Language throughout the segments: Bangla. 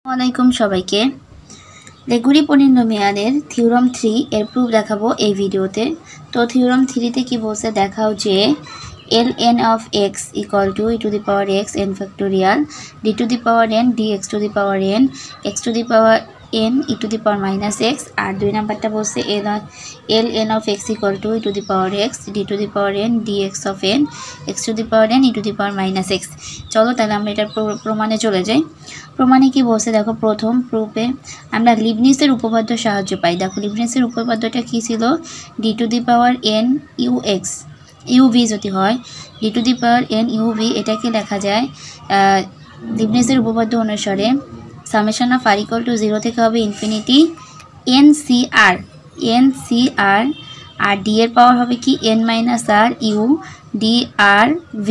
আসসালামাইকুম সবাইকে। লেগুরি পলিনোমিয়ালের থিওরাম 3 এর প্রুফ দেখাবো এই ভিডিওতে। তো থিওরাম 3 তে কি বলছে দেখাও যে ln of x equal to e to the power x n factorial d to the power n dx to the power n x to the power n e to the power minus x। আর দুই নাম্বারটা বলছে ln of x equal to e to the power x d to the power n dx of n x to the power n e to the power minus x। চলো তাহলে আমরা এটার প্রমাণে চলে যাই। প্রমাণে কি বলছে দেখো, প্রথম প্রুফে আমরা লিবনিজের উপপাদ্য সাহায্য পাই। দেখো লিবনিজের উপপাদ্যটা কি ছিল, d to the power n ux uv যদি হয় d to the power n uv, এটাকে লেখা যায় লিবনিজের উপপাদ্য অনুসারে summation of r equal to 0 থেকে হবে ইনফিনিটি ncr আর d এর পাওয়ার হবে কি n minus r u dr v।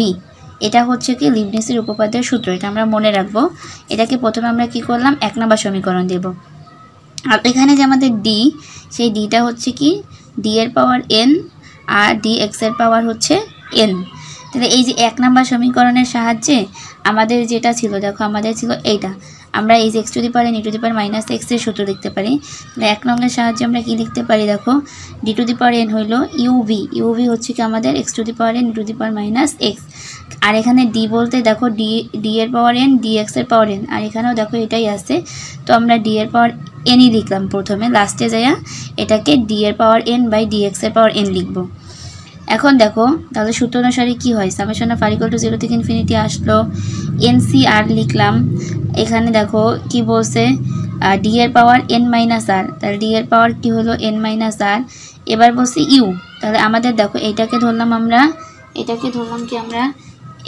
এটা হচ্ছে কি লিবনিজের উপপাদ্যের সূত্র, এটা আমরা মনে রাখবো। এটাকে প্রথমে আমরা কি করলাম, 1 নম্বর সমীকরণ দেব। আর এখানে যে আমাদের d, সেই dটা হচ্ছে কি d এর পাওয়ার n আর dx এর পাওয়ার হচ্ছে n। তাহলে এই যে 1 নম্বর সমীকরণের সাহায্যে আমাদের যেটা ছিল, দেখো আমাদের ছিল এইটা, আমরা এই যে x to the power n e to the power minus x এর সূত্র লিখতে পারি। তাহলে 1 নম্বরের সাহায্যে আমরা কি লিখতে পারি, দেখো d to the power n হইল uv হচ্ছে কি আমাদের x to the power n e to the power minus x। আর এখানে d বলতে দেখো d এর পাওয়ার n dx এর পাওয়ার n, আর এখানেও দেখো এটাই আছে। তো আমরা d এর পাওয়ার n ই লিখলাম প্রথমে, লাস্টে যাইয়া এটাকে d এর পাওয়ার n বাই dx এর পাওয়ার n লিখবো। এখন দেখো তাহলে সূত্র অনুসারে কি হয়, summation of r equal to 0 থেকে ইনফিনিটি আসলো, ncr লিখলাম। এখানে দেখো কি বলছে d এর পাওয়ার n মাইনাস r, তাহলে d এর পাওয়ার কি হলো n মাইনাস r। এবার বলছি u, তাহলে আমাদের দেখো এটাকে ধরলাম আমরা, এটাকে ধরলাম কি আমরা,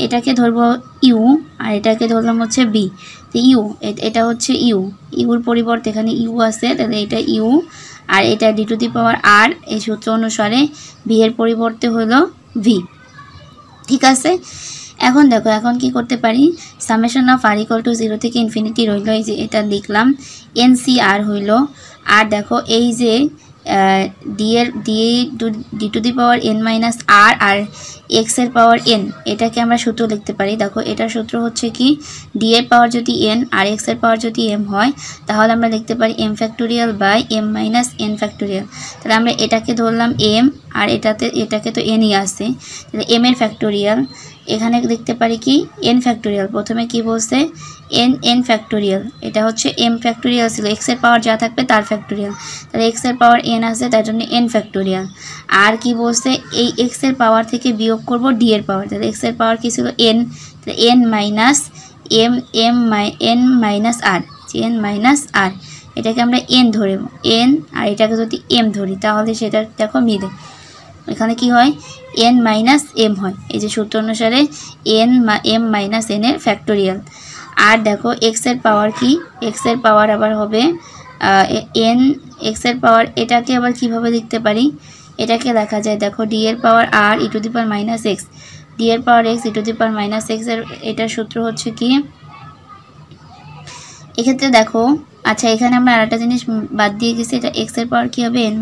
এটাকে ধরবো u আর এটাকে ধরলাম হচ্ছে b। তো u এটা হচ্ছে ইউর পরিবর্তে এখানে u আছে, তাহলে এটা u আর এটা d to the power r, এই সূত্র অনুসারে v এর পরিবর্তে হলো v। ঠিক আছে, এখন দেখো এখন কি করতে পারি, summation of r equal to 0 থেকে ইনফিনিটি রইল, এই যে এটা লিখলাম ncr হইল। আর দেখো এই যে d to the power n minus r আর x এর পাওয়ার n, এটাকে আমরা সূত্র লিখতে পারি। দেখো এটার সূত্র হচ্ছে কি d এর পাওয়ার যদি n আর x এর পাওয়ার যদি m হয়, তাহলে আমরা লিখতে পারি m factorial by m minus n factorial. তাহলে আমরা এটাকে ধরলাম m আর এটাকে তো n ই আছে, তাহলে m এর ফ্যাক্টোরিয়াল। এখানে লিখতে পারি কি n ফ্যাক্টোরিয়াল, প্রথমে কি বলছে n ফ্যাক্টোরিয়াল, এটা হচ্ছে m ফ্যাক্টোরিয়াল ছিল, x এর পাওয়ার যা থাকবে তার ফ্যাক্টোরিয়াল, তাহলে x এর পাওয়ার n আছে তার জন্য n ফ্যাক্টোরিয়াল। আর কি বলছে এই x এর পাওয়ার থেকে বিয়োগ করব d এর পাওয়ার, তাহলে x এর পাওয়ার কি ছিল n, তাহলে n minus n minus r, n minus r, এটাকে আমরা n ধরে n আর এটাকে যদি m ধরি তাহলে সেটা দেখো মিলে, এখানে কি হয় n মাইনাস m হয়, এই যে সূত্র অনুসারে m মাইনাস n এর ফ্যাক্টোরিয়াল। আর দেখো x এর পাওয়ার কি, x এর পাওয়ার আবার হবে n, x এর পাওয়ার এটাকে আবার কিভাবে লিখতে পারি, এটাকে লেখা যায় দেখো d এর power r e to the power minus x, d এর পাওয়ার x e to the power minus x এর এটার সূত্র হচ্ছে কি, এক্ষেত্রে দেখো আচ্ছা এখানে আমরা আরেকটা জিনিস বাদ দিয়ে গেছি, এটা x এর পাওয়ার কি হবে n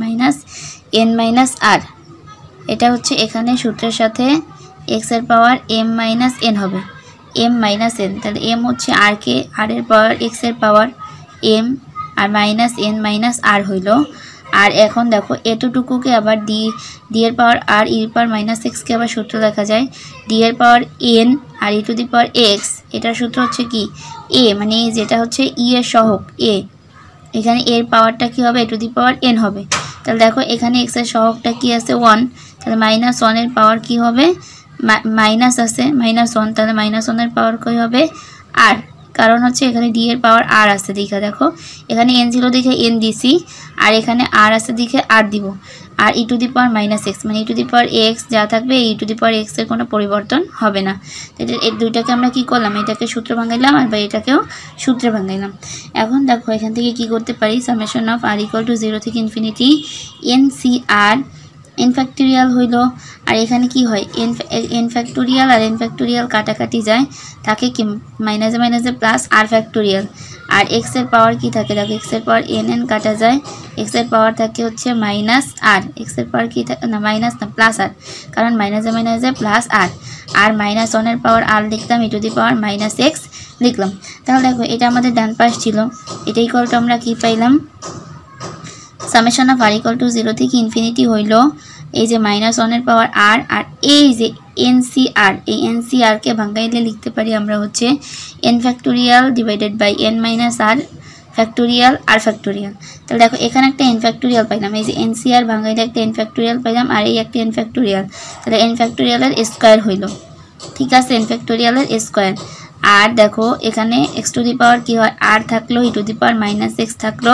মাইনাস r, এটা হচ্ছে এখানে সূত্রের সাথে x এর পাওয়ার m মাইনাস n হবে, m মাইনাস n, তাহলে m হচ্ছে r কে r এর পাওয়ার x এর পাওয়ার m আর মাইনাস n মাইনাস r হইল। আর এখন দেখো এতটুকুকে আবার d এর পাওয়ার r e এর পাওয়ার মাইনাস x কে আবার সূত্র লেখা যায় d এর পাওয়ার n আর e to the power x, এটার সূত্র হচ্ছে কি a, মানে যেটা হচ্ছে e এর সহগ a, এখানে এর পাওয়ারটা কি হবে e to the power n হবে। তাহলে দেখো এখানে x এর সহগটা কি আছে 1, তাহলে মাইনাস 1 এর পাওয়ার কি হবে, মাইনাস আছে মাইনাস 1, তাহলে মাইনাস 1 এর পাওয়ার কি হবে r, কারণ হচ্ছে এখানে d এর পাওয়ার r আছে দেখা, দেখো এখানে n ছিল দেখে n দিছি আর এখানে r আছে দেখে r দিব, আর e to the power minus x মানে e to the power x যা থাকবে e to the power x এর কোনো পরিবর্তন হবে না। এই দুইটাকে আমরা কি করলাম, এটাকে সূত্র ভাঙাইলাম আর এটাকেও সূত্রে ভাঙাইলাম। এখন দেখো এখান থেকে কি করতে পারি, summation of r equal to 0 থেকে ইনফিনিটি ncr n ফ্যাক্টোরিয়াল হইল। আর এখানে কি হয় n ফ্যাক্টোরিয়াল আর n ফ্যাক্টোরিয়াল কাটাকাটি যায়, থাকে কি মাইনাসে মাইনাসে প্লাস r ফ্যাক্টোরিয়াল। আর x এর পাওয়ার কি থাকে, দেখো x এর পাওয়ার n কাটা যায়, x এর পাওয়ার থাকে হচ্ছে মাইনাস r, x এর পাওয়ার কি থাকে না মাইনাস না প্লাস r, কারণ মাইনাসে মাইনাসে প্লাস r, আর মাইনাস 1 এর পাওয়ার r লিখতাম e to the power minus x লিখলাম। তাহলে দেখো এটা আমাদের ডান পাশ ছিল, এটা ইকুয়াল টু আমরা কি পাইলাম, summation of r equal to 0 থেকে ইনফিনিটি হইল এই যে -1 এর পাওয়ার r, আর এই যে NCR, এই NCR কে ভাঙাইলে লিখতে পারি আমরা হচ্ছে n factorial divided by n minus r factorial r factorial. তাহলে দেখো এখানে একটা n ফ্যাক্টোরিয়াল পাইলাম, এই যে NCR ভাঙাইলে একটা n ফ্যাক্টোরিয়াল পাইলাম, আর এই একটা n ফ্যাক্টোরিয়াল, তাহলে n ফ্যাক্টোরিয়ালের স্কয়ার হইল, ঠিক আছে, n ফ্যাক্টোরিয়ালের স্কয়ার। আর দেখো এখানে x টু দি পাওয়ার কি হয়, r থাকলো, e to the power -x থাকলো,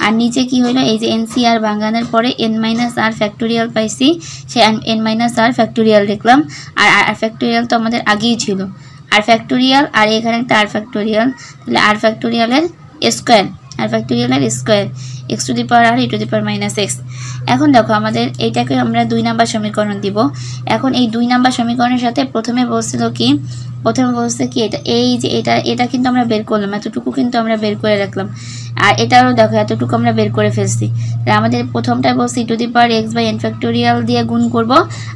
আর নিচে কি হইলো, এই যে NCR ভাঙানোর পরে n মাইনাস r ফ্যাক্টোরিয়াল পাইছি, সে n মাইনাস r ফ্যাক্টোরিয়াল লিখলাম। আর r ফ্যাক্টোরিয়াল তো আমাদের আগেই ছিল, r ফ্যাক্টোরিয়াল, আর এখানে একটা r ফ্যাক্টোরিয়াল, তাহলে r ফ্যাক্টোরিয়ালের স্কয়ার, r ফ্যাক্টোরিয়ালের square, x to the power r e to the power -x। এখন দেখো আমাদের এইটাকে আমরা 2 নাম্বার সমীকরণ দিব। এখন এই 2 নাম্বার সমীকরণের সাথে প্রথমে বলছিল কি, প্রথমে বলছে কি এটা, এই যে এটা কিন্তু আমরা বের করলাম, এতটুকু কিন্তু আমরা বের করে রাখলাম, আর এটাও দেখো এতটুকু আমরা বের করে ফেলছি। আমাদের প্রথমটা বলছে e to the power x by n factorial দিয়ে গুণ করব,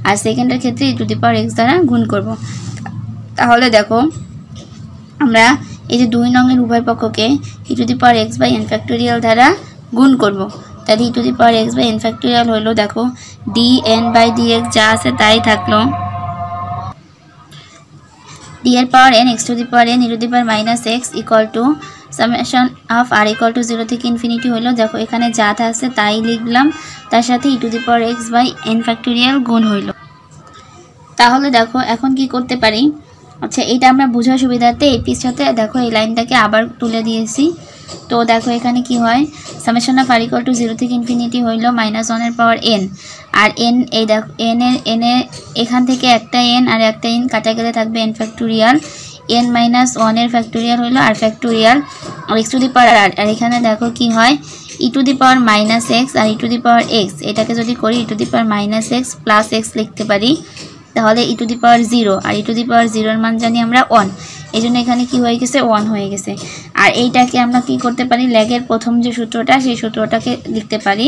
আর সেকেন্ডের ক্ষেত্রে e to the power x দ্বারা গুণ করব। তাহলে দেখো আমরা এই যে 2 নং এর উভয় পক্ষকে e to the power x by n factorial দ্বারা গুণ করব। তাহলে e to the power x by n factorial হলো, দেখো dn বাই dx যা আছে তাই থাকলো, d এর power n x to the power n e to the power -x equal to summation of r equal to 0 থেকে ইনফিনিটি হলো, দেখো এখানে যা আছে তাই লিখলাম, তার সাথে e to the power x by n factorial গুণ হইল। তাহলে দেখো এখন কি করতে পারি, আচ্ছা এটা আমরা বোঝার সুবিধার্থে এই পিছটাতে দেখো এই লাইনটাকে আবার তুলে দিয়েছি। তো দেখো এখানে কি হয়, summation of r equal to 0 থেকে ইনফিনিটি হইল -1 এর পাওয়ার n, আর n এই দেখো n এর এখান থেকে একটা n আর একটা n কাটা গেলে থাকবে n ফ্যাক্টোরিয়াল, n -1 এর ফ্যাক্টোরিয়াল হইল r ফ্যাক্টোরিয়াল, আর x to the power r, আর এখানে দেখো কি হয় e to the power -x আর e to the power x, এটাকে যদি করি e to the power -x plus x লিখতে পারি, তাহলে e টু দি পাওয়ার 0, আর e টু দি পাওয়ার 0 এর মান জানি আমরা 1, এইজন্য এখানে কি হয়ে গেছে 1 হয়ে গেছে। আর এইটাকে আমরা কি করতে পারি, ল্যাগের প্রথম যে সূত্রটা সেই সূত্রটাকে লিখতে পারি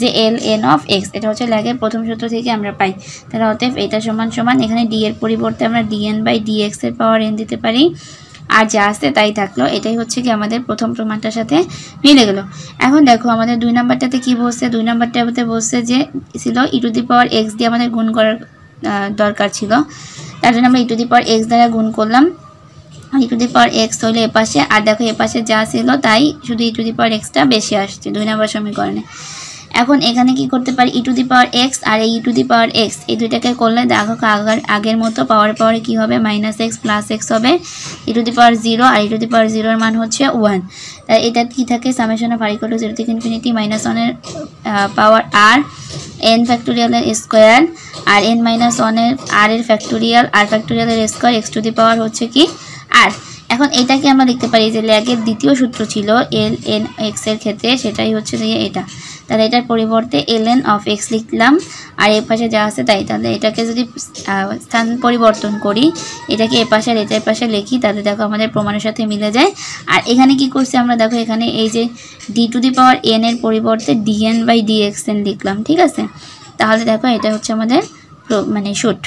যে ln অফ x, এটা হচ্ছে ল্যাগের প্রথম সূত্র থেকে আমরা পাই। তাহলে অতএব এটা সমান সমান এখানে d এর পরিবর্তে আমরা dn বাই dx এর পাওয়ার n দিতে পারি, আর যা আছে তাই থাকলো। এটাই হচ্ছে কি আমাদের প্রথম প্রমাণটার সাথে মিলে গেল। এখন দেখো আমাদের 2 নাম্বারটাতে কি বলছে, 2 নাম্বারটাতে বলছে যে ছিল e to the power x দিয়ে আমাদের গুণ করার দরকার ছিল, তার জন্য আমরা e to the power x দ্বারা গুণ করলাম, e to the power x হইলো এপাশে, আর দেখো এপাশে যা ছিল তাই, শুধু e to the power x টা বেশি আসছে 2 নম্বর সমীকরণে। এখন এখানে কি করতে পারি, e to the power x আর এই e to the power x এই দুইটাকে করলে দেখো আগের মতো পাওয়ারে কি হবে, -x প্লাস x হবে, e টু দি পাওয়ার 0 আর e টু দি পাওয়ার 0 এর মান হচ্ছে 1। তাই এটা কি থাকে, summation of r equal to 0 থেকে ইনফিনিটি -1 এর পাওয়ার r n ফ্যাক্টোরিয়ালের স্কয়ার, আর n -1 এর r এর ফ্যাক্টোরিয়াল, r ফ্যাক্টোরিয়ালের square, x to the power হচ্ছে কি r। এখন এটাকে আমরা লিখতে পারি যে ল্যাগের দ্বিতীয় সূত্র ছিল ln x এর ক্ষেত্রে, সেটাই হচ্ছে যে এটা, তাহলে এটার পরিবর্তে ln অফ x লিখলাম, আর এর পাশে যা আছে তাই। তাহলে এটাকে যদি স্থান পরিবর্তন করি, এটাকে এ পাশে আর এটার পাশে লিখি, তাহলে দেখো আমাদের প্রমাণের সাথে মিলে যায়। আর এখানে কি করছি আমরা, দেখো এখানে এই যে d to the power n এর পরিবর্তে dn বাই dxn লিখলাম, ঠিক আছে। তাহলে দেখো এটা হচ্ছে আমাদের মানে শুট।